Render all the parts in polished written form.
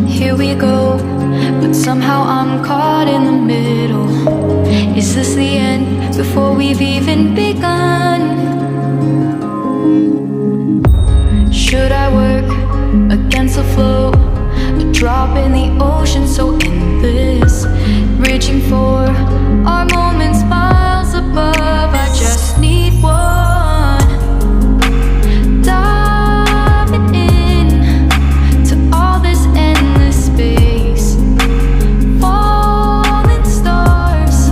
here we go, but somehow I'm caught in the middle. Is this the end before we've even begun? Should I work against the flow, a drop in the ocean so endless, reaching for our moments miles above? I just need one, diving in to all this endless space, falling stars,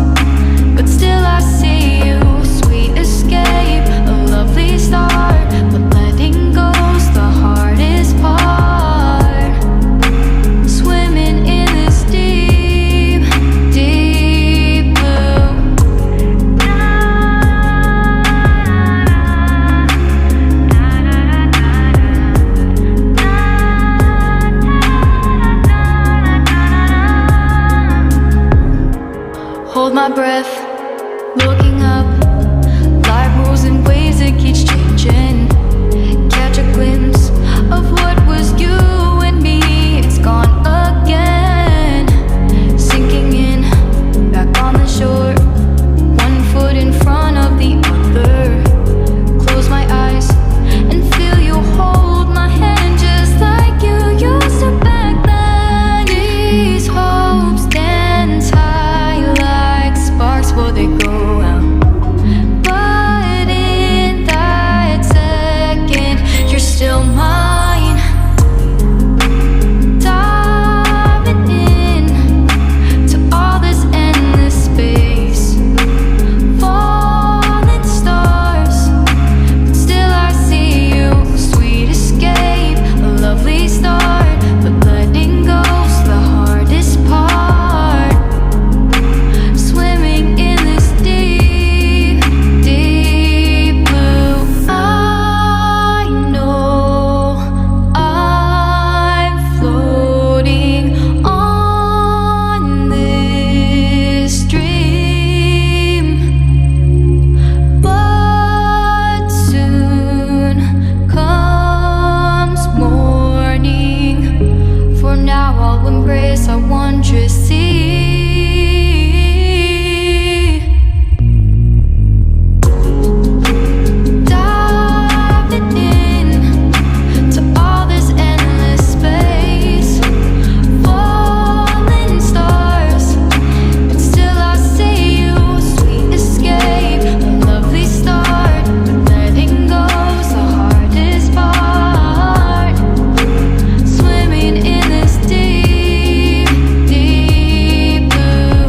but still I see you. Sweet escape, a lovely start, but letting go's the hardest part. Swimming in this deep, deep blue. Hold my breath, looking up. Life moves in ways that keeps changing. Catch a glimpse of what was you and me. It's gone again. Sinking in, back on the shore. One foot in front of the other. Close my eyes and feel you hold my hand just like you used to back then. These hopes dance high like sparks before they go out. But in that second, you're still mine. Diving in to all this endless space, falling stars, but still I see you. Sweet escape, a lovely start, but letting go's the hardest part. Swimming in this deep, deep blue. I know I'm floating on this dream, but soon comes morning. For now I'll embrace our wondrous sea. Diving in to all this endless space, falling stars, but still I see you. Sweet escape, a lovely start, but letting go's the hardest part. Swimming in this deep, deep blue.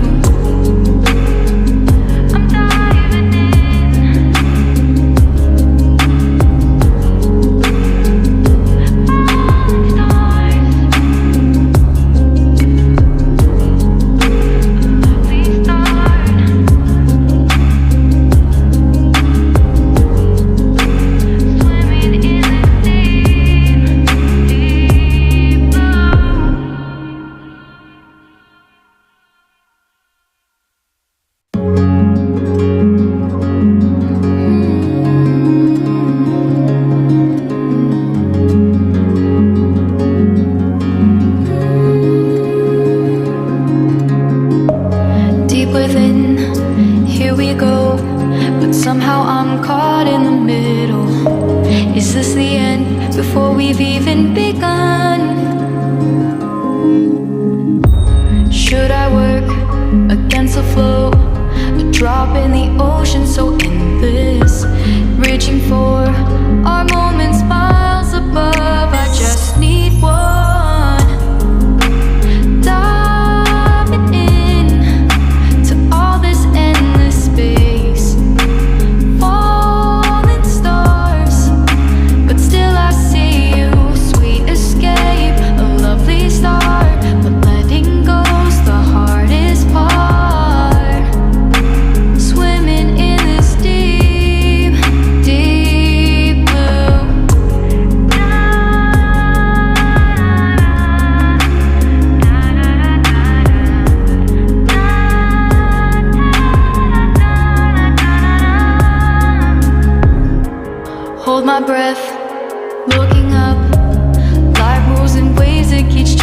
I'm diving in. Deep within, here we go, but somehow I'm caught in the middle. Is this the end before we've even begun? Should I work against the flow, a drop in the ocean so endless, reaching for our moments miles above? I just need one, diving in to all this endless space, falling stars, but still I see you. Sweet escape, a lovely start, but letting go's the hardest part. Swimming in this deep, deep blue. Hold my breath, looking up. Life moves in ways that keeps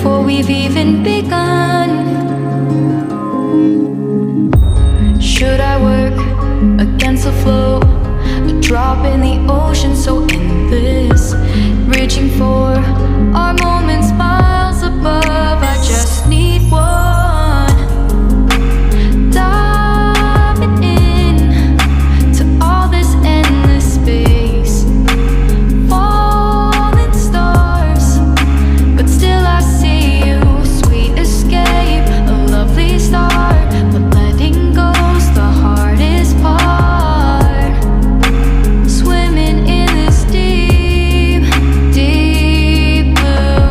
before we've even begun. Should I work against the flow? A drop in the ocean so endless, reaching for our moments miles above. I just need one, diving in to all this endless space, falling stars, but still I see you. Sweet escape, a lovely start, but letting go's the hardest part. Swimming in this deep, deep blue.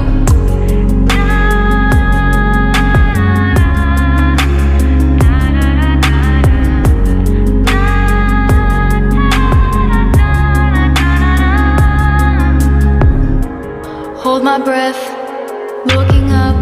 Hold my breath, looking up,